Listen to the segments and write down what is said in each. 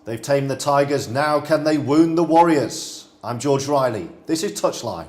They've tamed the Tigers, now can they wound the Warriors? I'm George Riley, this is Touchline.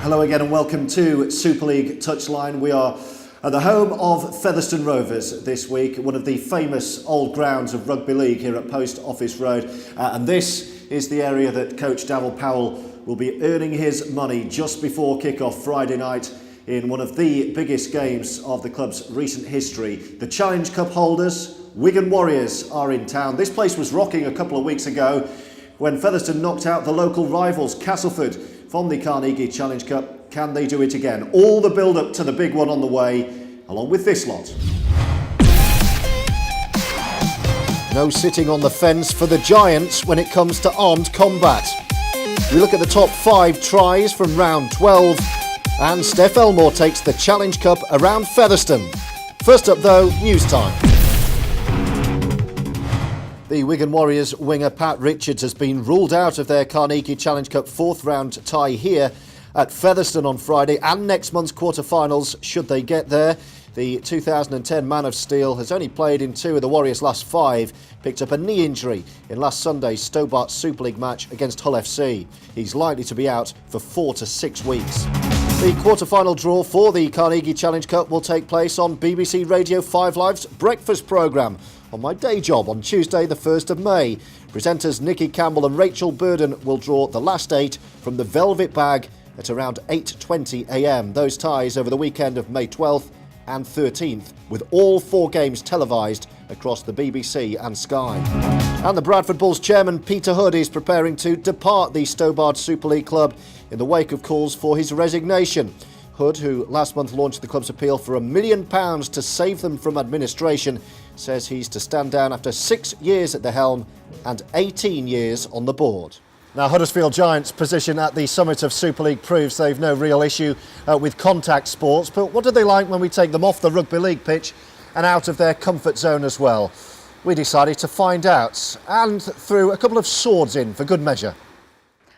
Hello again and welcome to Super League Touchline. We are at the home of Featherstone Rovers this week, one of the famous old grounds of Rugby League here at Post Office Road. And this is the area that coach Davil Powell will be earning his money just before kick-off Friday night in one of the biggest games of the club's recent history. The Challenge Cup holders, Wigan Warriors, are in town. This place was rocking a couple of weeks ago when Featherstone knocked out the local rivals Castleford from the Carnegie Challenge Cup. Can they do it again? All the build-up to the big one on the way, along with this lot. No sitting on the fence for the Giants when it comes to armed combat. We look at the top 5 tries from round 12, and Steph Elmore takes the Challenge Cup around Featherstone. First up though, news time. The Wigan Warriors winger Pat Richards has been ruled out of their Carnegie Challenge Cup 4th round tie here at Featherstone on Friday and next month's quarter-finals should they get there. The 2010 Man of Steel has only played in 2 of the Warriors' last 5, picked up a knee injury in last Sunday's Stobart Super League match against Hull FC. He's likely to be out for 4 to 6 weeks. The quarter-final draw for the Carnegie Challenge Cup will take place on BBC Radio 5 Live's breakfast programme on my day job on Tuesday the 1st of May. Presenters Nikki Campbell and Rachel Burden will draw the last 8 from the Velvet Bag at around 8:20 a.m. Those ties over the weekend of May 12th and 13th, with all 4 games televised across the BBC and Sky. And the Bradford Bulls chairman Peter Hood is preparing to depart the Stobart Super League club in the wake of calls for his resignation. Hood, who last month launched the club's appeal for £1 million to save them from administration, says he's to stand down after 6 years at the helm and 18 years on the board. Now, Huddersfield Giants' position at the summit of Super League proves they've no real issue with contact sports, but what do they like when we take them off the Rugby League pitch and out of their comfort zone as well? We decided to find out, and threw a couple of swords in for good measure.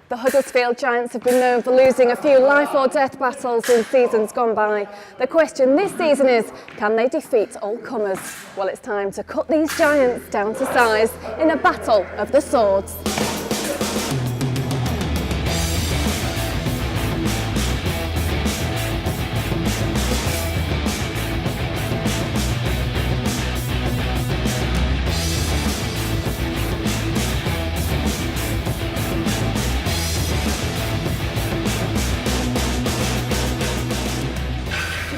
The Huddersfield Giants have been known for losing a few life or death battles in seasons gone by. The question this season is, can they defeat all comers? Well, it's time to cut these Giants down to size in a battle of the swords.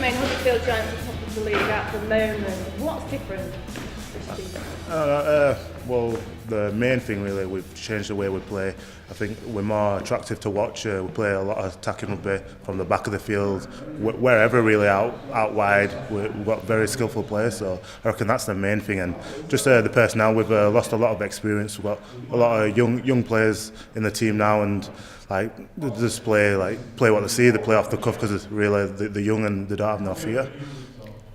Huddersfield Giants are top of the league at the moment. What's different this season? Well, the main thing really, we've changed the way we play. I think we're more attractive to watch. We play a lot of attacking rugby from the back of the field, wherever really out wide. We've got very skillful players, so I reckon that's the main thing. And just the personnel, we've lost a lot of experience. We've got a lot of young players in the team now, and they just play what they see. They play off the cuff because it's really they're young and they don't have no fear.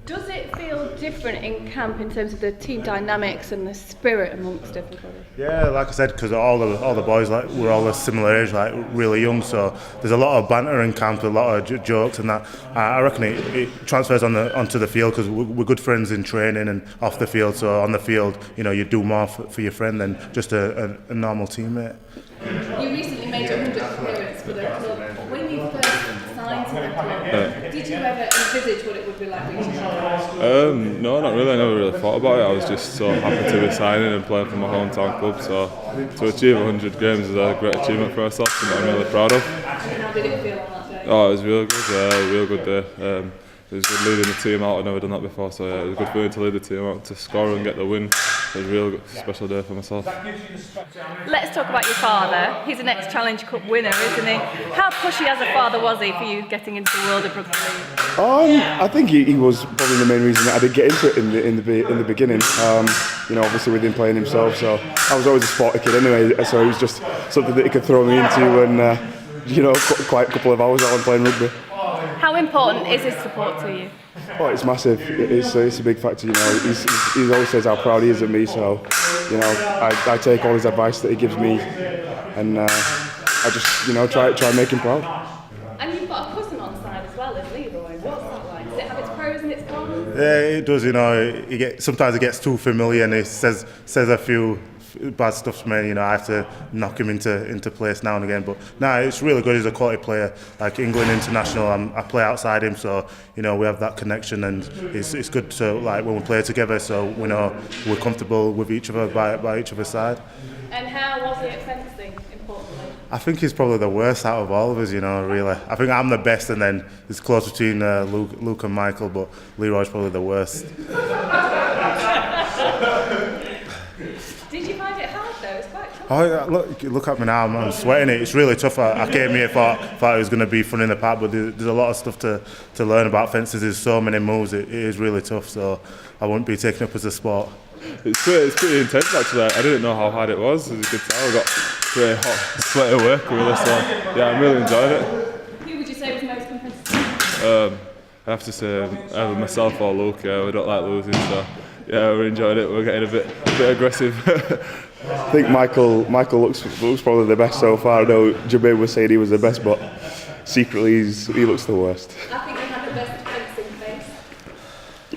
Does it feel different in camp in terms of the team dynamics and the spirit amongst everybody? Yeah, like I said, because all the boys we're all a similar age, really young. So there's a lot of banter in camp, a lot of jokes, and that. I reckon it transfers onto the field because we're good friends in training and off the field. So on the field, you do more for your friend than just a normal teammate. You recently made your 100th appearance for the club. When you first signed to the club, did you ever envisage what it would be like reaching out? No, not really. I never really thought about it. I was just so happy to be signing and playing for my hometown club. So to achieve 100 games is a great achievement for myself and I'm really proud of. And how did it feel on that day? Oh, it was real good. Real good day. It was good leading the team out. I've never done that before, so yeah, it was good feeling to lead the team out, to score and get the win. It was a real good, special day for myself. Let's talk about your father. He's an ex-Challenge Cup winner, isn't he? How pushy as a father was he for you getting into the world of rugby league? I think he was probably the main reason that I did get into it in the beginning. obviously with him playing himself. So I was always a sporty kid anyway, so it was just something that he could throw me into, and quite a couple of hours while I'm playing rugby. How important is his support to you? Oh, it's massive. It's a big factor. He always says how proud he is of me. So, I take all his advice that he gives me, and I just try and make him proud. And you've got a cousin on side as well as Leroy. What's that like? Does it have its pros and its cons? Yeah, it does. Sometimes it gets too familiar, and he says a few bad stuff to me. I have to knock him into place now and again. But it's really good. He's a quality player, like England international. I play outside him, so we have that connection, and it's good to when we play together. So we know we're comfortable with each other by each other's side. And how was he at fencing? Importantly, I think he's probably the worst out of all of us. Really. I think I'm the best, and then it's close between Luke and Michael, but Leroy's probably the worst. Did you find it hard though? It's quite tough. Oh, yeah, look at me now. I'm sweating it. It's really tough. I came here thought it was going to be fun in the park, but there's a lot of stuff to learn about fences. There's so many moves. It is really tough. So I wouldn't be taking up as a sport. It's pretty intense actually. I didn't know how hard it was. As you could tell, I got pretty hot sweat at work really. So yeah, I really enjoyed it. Who would you say was most competitive? I have to say either myself or Luke. Yeah, we don't like losing, so yeah, we enjoyed it. We're getting a bit aggressive. I think Michael looks probably the best so far. I know Jabir was saying he was the best, but secretly he looks the worst. I think you had the best fencing face.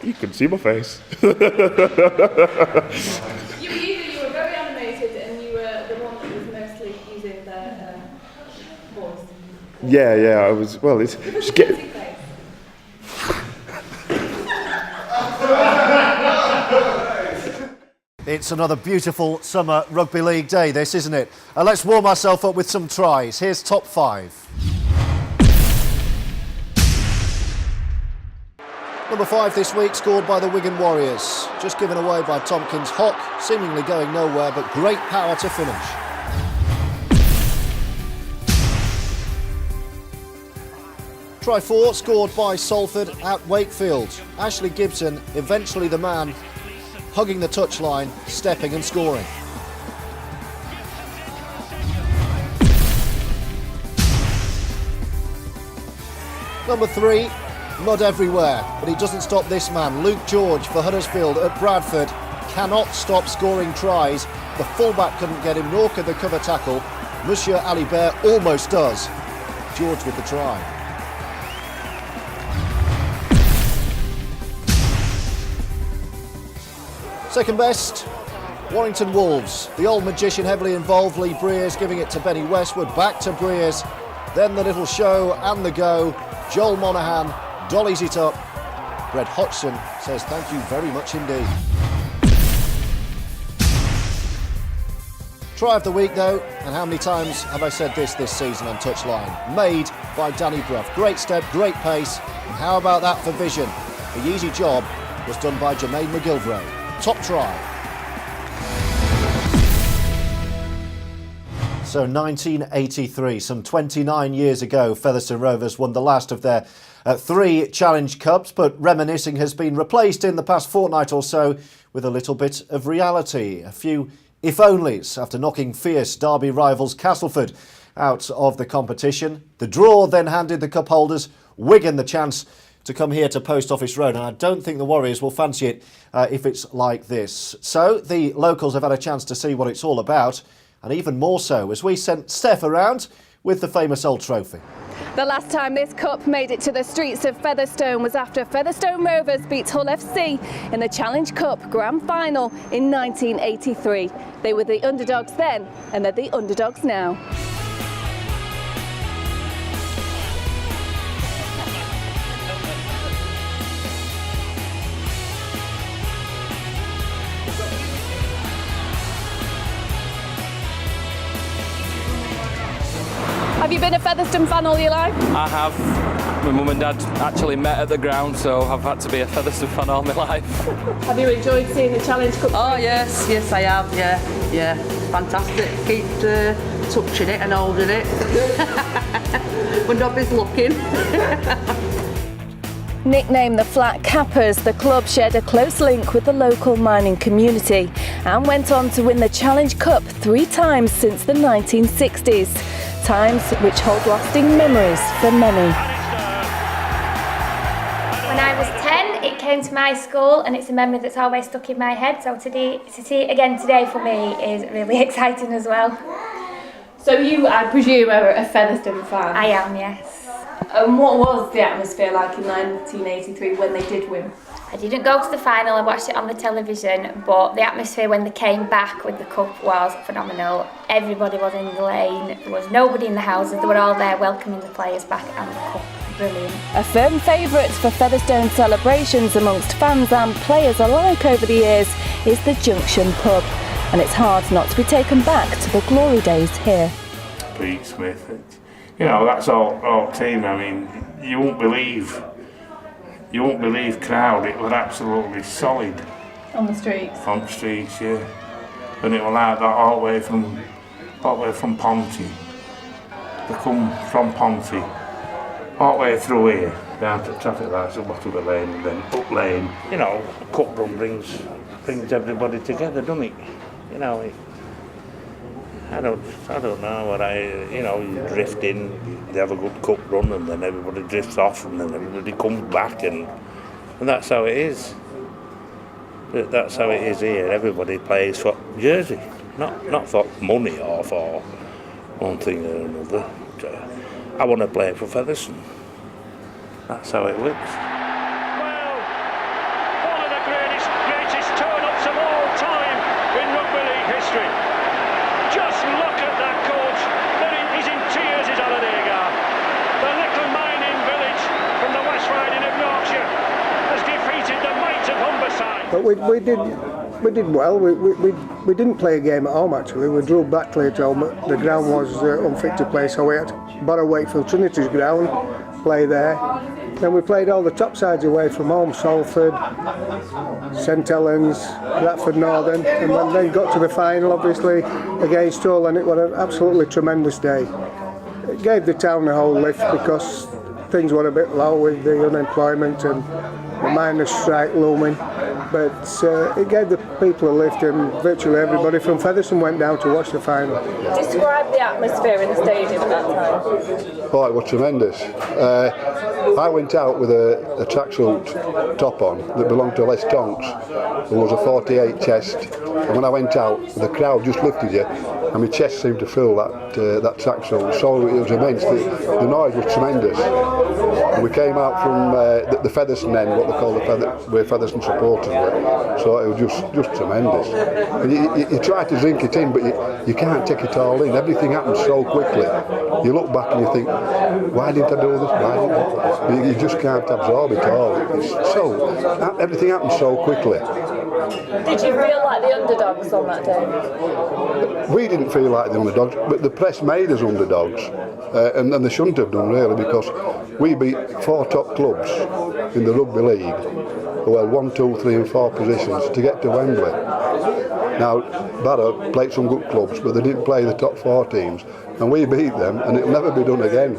You can see my face. You were very animated, and you were the one that was mostly using the voice. Yeah, I was. Well, it's just get. Face. It's another beautiful summer rugby league day, this, isn't it? Let's warm ourselves up with some tries. Here's top 5. Number 5 this week, scored by the Wigan Warriors. Just given away by Tompkins. Hock, seemingly going nowhere, but great power to finish. Try 4, scored by Salford at Wakefield. Ashley Gibson, eventually the man, hugging the touchline, stepping and scoring. Number 3, mud everywhere, but he doesn't stop this man. Luke George for Huddersfield at Bradford cannot stop scoring tries. The fullback couldn't get him, nor could the cover tackle. Monsieur Alibert almost does. George with the try. Second best, Warrington Wolves. The old magician heavily involved, Lee Breers giving it to Benny Westwood, back to Breers, then the little show and the go. Joel Monaghan dollies it up. Brett Hodgson says thank you very much indeed. Try of the week though, and how many times have I said this season on Touchline? Made by Danny Brough. Great step, great pace, and how about that for vision? The easy job was done by Jermaine McGilvray. Top try. So 1983, some 29 years ago, Featherstone Rovers won the last of their 3 Challenge Cups, but reminiscing has been replaced in the past fortnight or so with a little bit of reality. A few if-onlys after knocking fierce Derby rivals Castleford out of the competition. The draw then handed the cup holders Wigan the chance to come here to Post Office Road, and I don't think the Warriors will fancy it if it's like this. So the locals have had a chance to see what it's all about, and even more so as we sent Steph around with the famous old trophy. The last time this cup made it to the streets of Featherstone was after Featherstone Rovers beat Hull FC in the Challenge Cup Grand Final in 1983. They were the underdogs then, and they're the underdogs now. Have you been a Featherstone fan all your life? I have. My mum and dad actually met at the ground, so I've had to be a Featherstone fan all my life. Have you enjoyed seeing the Challenge Cup? Oh yes, I have, yeah. Fantastic. Keep touching it and holding it. When Dobby's looking. Nicknamed the Flat Cappers, the club shared a close link with the local mining community and went on to win the Challenge Cup 3 times since the 1960s, times which hold lasting memories for many. When I was 10, it came to my school and it's a memory that's always stuck in my head, so to see it again today for me is really exciting as well. So you, I presume, are a Featherstone fan? I am, yes. And what was the atmosphere like in 1983 when they did win? I didn't go to the final, I watched it on the television, but the atmosphere when they came back with the cup was phenomenal. Everybody was in the lane, there was nobody in the houses, they were all there welcoming the players back and the cup. Brilliant. A firm favourite for Featherstone celebrations amongst fans and players alike over the years is the Junction pub, and it's hard not to be taken back to the glory days here. Pete Smith, that's our team. I mean, you won't believe crowd. It was absolutely solid. On the streets? On the streets, yeah. And it was like that all the way from Ponty. They come from Ponty, all the way through here, down to traffic lights at the bottom of the lane, and then up lane. Cup run brings everybody together, doesn't it? I don't know what you drift in, you have a good cup run and then everybody drifts off and then everybody comes back and that's how it is. That's how it is here. Everybody plays for Jersey, not for money or for one thing or another. I want to play for Featherstone. That's how it works. Well, one of the greatest turn-ups of all time in Rugby League history. Just look at that coach. He's in tears, is Aladagar. The little mining village from the West Riding of Yorkshire has defeated the might of Humberside. But we did well. We didn't play a game at home actually. We drove back to home. The ground was unfit to play, so we had to borrow Wakefield Trinity's ground, play there. Then we played all the top sides away from home, Salford, St Helens, Bradford Northern, and then got to the final obviously against Hull, and it was an absolutely tremendous day. It gave the town a whole lift because things were a bit low with the unemployment and the miners' strike looming, but it gave the people a lift, and virtually everybody from Featherstone went down to watch the final. Describe the atmosphere in the stadium at that time. Oh, it was tremendous. I went out with a tracksuit top on that belonged to Les Tonks. There was a 48 chest, and when I went out, the crowd just lifted you, and my chest seemed to fill that tracksuit. So it was immense. The noise was tremendous. And we came out from the Featherstone end, what they call where Featherstone supporters were. So it was just tremendous. And you try to drink it in, but you can't take it all in. Everything happens so quickly. You look back and you think, why didn't I do this? Why didn't I? You just can't absorb it all. Everything happens so quickly. Did you feel like the underdogs on that day? We didn't feel like the underdogs, but the press made us underdogs, and they shouldn't have done really, because we beat 4 top clubs in the Rugby League, who had 1, 2, 3 and 4 positions to get to Wembley. Now, Barrow played some good clubs, but they didn't play the top 4 teams, and we beat them, and it'll never be done again.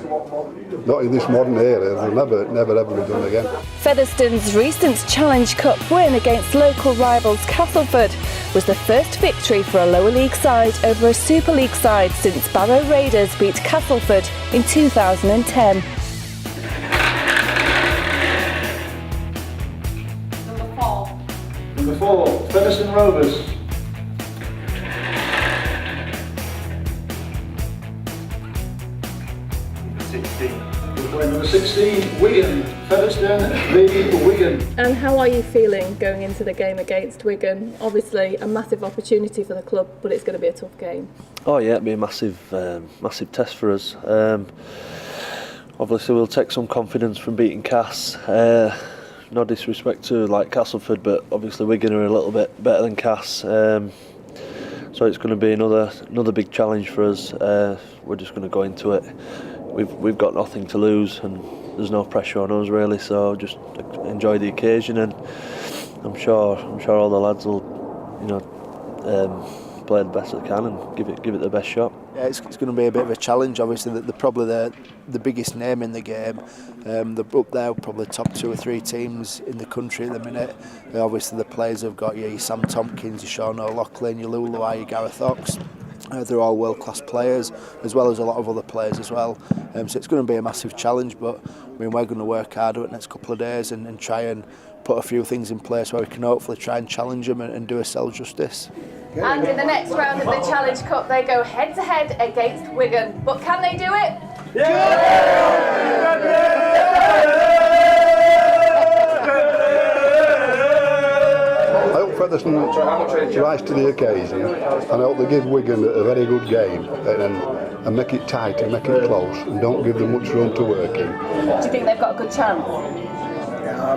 Not in this modern era, it'll never ever be done again. Featherstone's recent Challenge Cup win against local rivals Castleford was the first victory for a lower league side over a Super League side since Barrow Raiders beat Castleford in 2010. Number 4, Featherstone Rovers. Number 16, Wigan. Featherstone v Wigan. And how are you feeling going into the game against Wigan? Obviously a massive opportunity for the club, but it's going to be a tough game. Oh yeah, it'll be a massive test for us. Obviously we'll take some confidence from beating Cass. No disrespect to Castleford, but obviously Wigan are a little bit better than Cass. So it's going to be another big challenge for us. We're just going to go into it. We've got nothing to lose, and there's no pressure on us really. So just enjoy the occasion, and I'm sure all the lads will, play the best they can and give it the best shot. Yeah, it's going to be a bit of a challenge. Obviously, they're probably the biggest name in the game. They're up there, probably top 2 or 3 teams in the country at the minute. Obviously, the players have got your Sam Tompkins, your Sean O'Loughlin, your Luluai, your Gareth Ox. They're all world-class players, as well as a lot of other players as well. So it's going to be a massive challenge, but I mean, we're going to work hard over the next couple of days and try and put a few things in place where we can hopefully try and challenge them and do ourselves justice. And in the next round of the Challenge Cup, they go head-to-head against Wigan. But can they do it? I hope Featherstone rise to the occasion, and I hope they give Wigan a very good game and make it tight and make it close and don't give them much room to work in. Do you think they've got a good chance?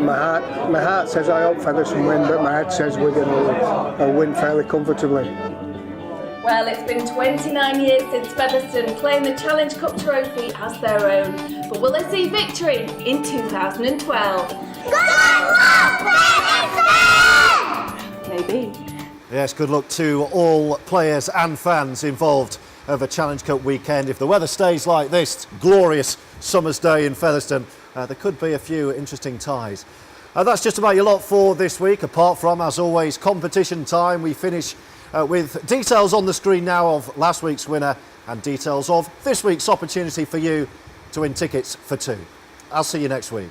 My heart says I hope Featherstone win, but my head says Wigan will win fairly comfortably. Well, it's been 29 years since Featherstone claimed the Challenge Cup trophy as their own. But will they see victory in 2012? Maybe. Yes, good luck to all players and fans involved over Challenge Cup weekend. If the weather stays like this glorious summer's day in Featherstone, there could be a few interesting ties. That's just about your lot for this week. Apart from, as always, competition time, we finish with details on the screen now of last week's winner and details of this week's opportunity for you to win tickets for 2. I'll see you next week.